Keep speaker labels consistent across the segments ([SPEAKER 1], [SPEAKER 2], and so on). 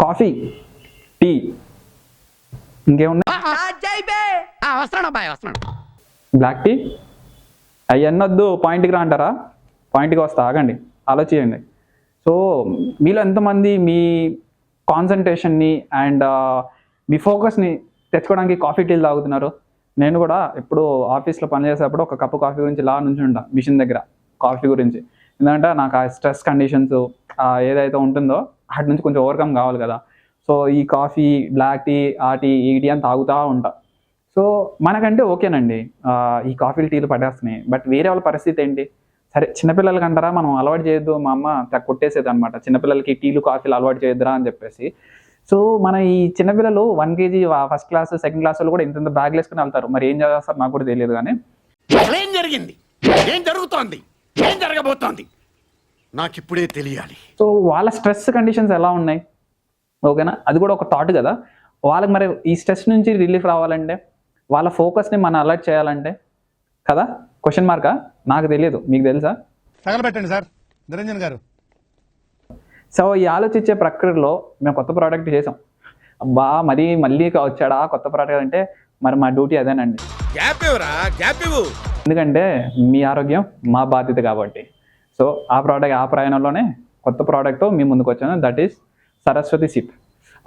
[SPEAKER 1] Coffee, tea, ఇంకేమున్నాయి? Black tea. అవన్నీ వద్దు, పాయింట్కి రా అంటారా? పాయింట్కి వస్తా, ఆగండి, ఆలోచించండి. సో మీలో ఎంతమంది మీ కాన్సన్ట్రేషన్ని అండ్ మీ ఫోకస్ని తెచ్చుకోవడానికి కాఫీ టీలు తాగుతున్నారు? నేను కూడా ఎప్పుడు ఆఫీస్లో పనిచేసేటప్పుడు ఒక కప్పు కాఫీ గురించి ఇలా నుంచి ఉంటా మిషన్ దగ్గర, కాఫీ గురించి. ఎందుకంటే నాకు ఆ స్ట్రెస్ కండిషన్స్ ఏదైతే ఉంటుందో వాటి నుంచి కొంచెం ఓవర్కమ్ కావాలి కదా. సో ఈ కాఫీ, బ్లాక్ టీ, ఆ టీ, ఈ టీ అని తాగుతూ ఉంటా. సో మనకంటే ఓకేనండి, ఈ కాఫీలు టీలు పడేస్తున్నాయి. బట్ వేరే వాళ్ళ పరిస్థితి ఏంటి? సరే చిన్నపిల్లలకి అంటారా, మనం అలవాటు చేయొద్దు, మా అమ్మ కొట్టేసేది అనమాట, చిన్నపిల్లలకి టీలు కాఫీలు అలవాటు చేయొద్దురా అని చెప్పేసి. సో మన ఈ చిన్నపిల్లలు 1 kg first class, second class వాళ్ళు కూడా ఇంత బ్యాగ్లు వేసుకుని వెళ్తారు. మరి ఏం చేస్తారు నాకు కూడా తెలియదు. కానీ
[SPEAKER 2] ఏం జరిగింది, ఏం జరుగుతోంది, ఏం జరగబోతోంది నాకు ఇప్పుడే తెలియాలి.
[SPEAKER 1] సో వాళ్ళ స్ట్రెస్ కండిషన్స్ ఎలా ఉన్నాయి, ఓకేనా? అది కూడా ఒక థాట్ కదా వాళ్ళకి. మరి ఈ స్ట్రెస్ నుంచి రిలీఫ్ రావాలంటే, వాళ్ళ ఫోకస్ని మనం అలర్ట్ చేయాలంటే కదా, క్వశ్చన్ మార్కా? నాకు తెలియదు, మీకు తెలుసా?
[SPEAKER 3] తగలబెట్టండి సార్ నిరంజన్ గారు.
[SPEAKER 1] సో ఈ ఆలోచించే ప్రక్రియలో మేము కొత్త ప్రోడక్ట్ చేసాం. అబ్బా మళ్ళీ వచ్చాడా కొత్త ప్రోడక్ట్ అంటే, మరి మా డ్యూటీ అదేనండి. ఎందుకంటే మీ ఆరోగ్యం మా బాధ్యత కాబట్టి. సో ఆ ప్రయాణంలోనే కొత్త ప్రోడక్ట్ మీ ముందుకు వచ్చాను. That is Saraswati SIP.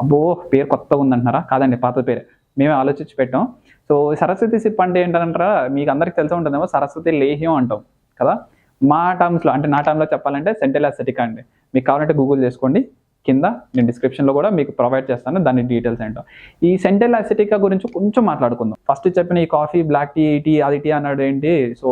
[SPEAKER 1] అబ్బో పేరు కొత్తగా ఉందంటున్నారా? కాదండి, పాత పేరే, మేమే ఆలోచించి పెట్టాం. సో సరస్వతి సిప్ అంటే ఏంటంటారా, మీకు అందరికి తెలిసి ఉంటుందేమో, సరస్వతి లేహ్యం అంటాం కదా. మా టర్మ్స్లో, అంటే నా టర్మ్లో చెప్పాలంటే సెంట్రల్ అసెటికా అండి. మీకు కావాలంటే గూగుల్ చేసుకోండి, కింద నేను డిస్క్రిప్షన్లో కూడా మీకు ప్రొవైడ్ చేస్తాను దాని డీటెయిల్స్ ఏంటో. ఈ సెంట్రల్ అసెటికా గురించి కొంచెం మాట్లాడుకుందాం. ఫస్ట్ చెప్పిన ఈ కాఫీ, బ్లాక్ టీ, టీ, అది టీ అన్నాడు ఏంటి? సో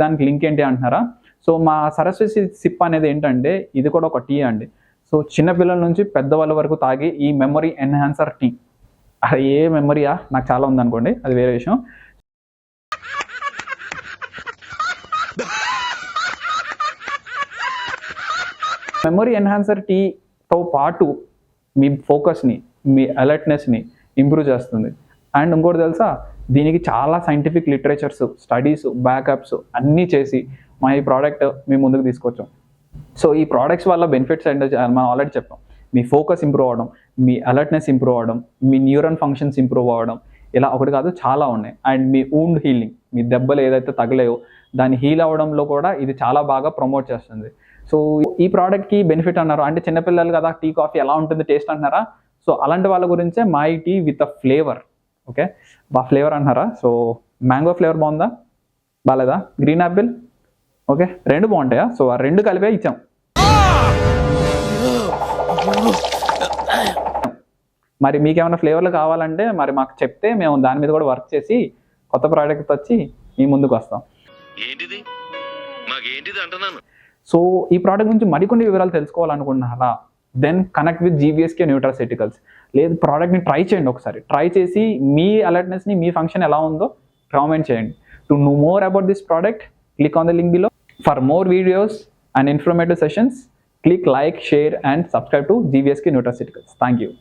[SPEAKER 1] దానికి లింక్ ఏంటి అంటున్నారా? సో మా సరస్వతి సిప్ అనేది ఏంటంటే, ఇది కూడా ఒక టీ అండి. సో చిన్నపిల్లల నుంచి పెద్దవాళ్ళ వరకు తాగి ఈ మెమరీ ఎన్హాన్సర్ టీ. అది ఏ మెమరీయా నాకు చాలా ఉందనుకోండి, అది వేరే విషయం. మెమరీ ఎన్హాన్సర్ టీతో పాటు మీ ఫోకస్ని, మీ అలర్ట్నెస్ని ఇంప్రూవ్ చేస్తుంది. అండ్ ఇంకోటి తెలుసా, దీనికి చాలా సైంటిఫిక్ లిటరేచర్స్, స్టడీస్, బ్యాకప్స్ అన్నీ చేసి మా ఈ ప్రోడక్ట్ మీ ముందుకు తీసుకొచ్చాం. సో ఈ ప్రోడక్ట్స్ వల్ల బెనిఫిట్స్ అంటే మనం ఆల్రెడీ చెప్పాం. మీ ఫోకస్ ఇంప్రూవ్ అవ్వడం, మీ అలర్ట్నెస్ ఇంప్రూవ్ అవ్వడం, మీ న్యూరన్ ఫంక్షన్స్ ఇంప్రూవ్ అవ్వడం, ఇలా ఒకటి కాదు చాలా ఉన్నాయి. అండ్ మీ వూండ్ హీలింగ్, మీ దెబ్బలు ఏదైతే తగలేవో దాన్ని హీల్ అవ్వడంలో కూడా ఇది చాలా బాగా ప్రమోట్ చేస్తుంది. సో ఈ ప్రోడక్ట్కి బెనిఫిట్ అన్నారు అంటే, చిన్నపిల్లలు కదా, టీ కాఫీ ఎలా ఉంటుంది టేస్ట్ అంటున్నారా? సో అలాంటి వాళ్ళ గురించే my tea with a flavour. Okay, flavour అంటున్నారా? సో మ్యాంగో ఫ్లేవర్ బాగుందా, బాగాలేదా? గ్రీన్ యాపిల్, ఓకే, రెండు బాగుంటాయా? సో ఆ రెండు కలిపే ఇచ్చాం. మరి మీకేమైనా ఫ్లేవర్లు కావాలంటే మరి మాకు చెప్తే మేము దాని మీద కూడా వర్క్ చేసి కొత్త ప్రోడక్ట్ వచ్చి మీ ముందుకు వస్తాం. సో ఈ ప్రోడక్ట్ గురించి మరికొన్ని వివరాలు తెలుసుకోవాలనుకుంటున్నారా? Then connect with GVSK nutraceuticals. లేదు, ప్రోడక్ట్ని ట్రై చేయండి, ఒకసారి ట్రై చేసి మీ అలర్ట్నెస్ని, మీ ఫంక్షన్ ఎలా ఉందో కామెంట్ చేయండి. To know more about this product, click on the link below. For more videos and informative sessions, click like, share and subscribe to GVSK Nutraceuticals. Thank you.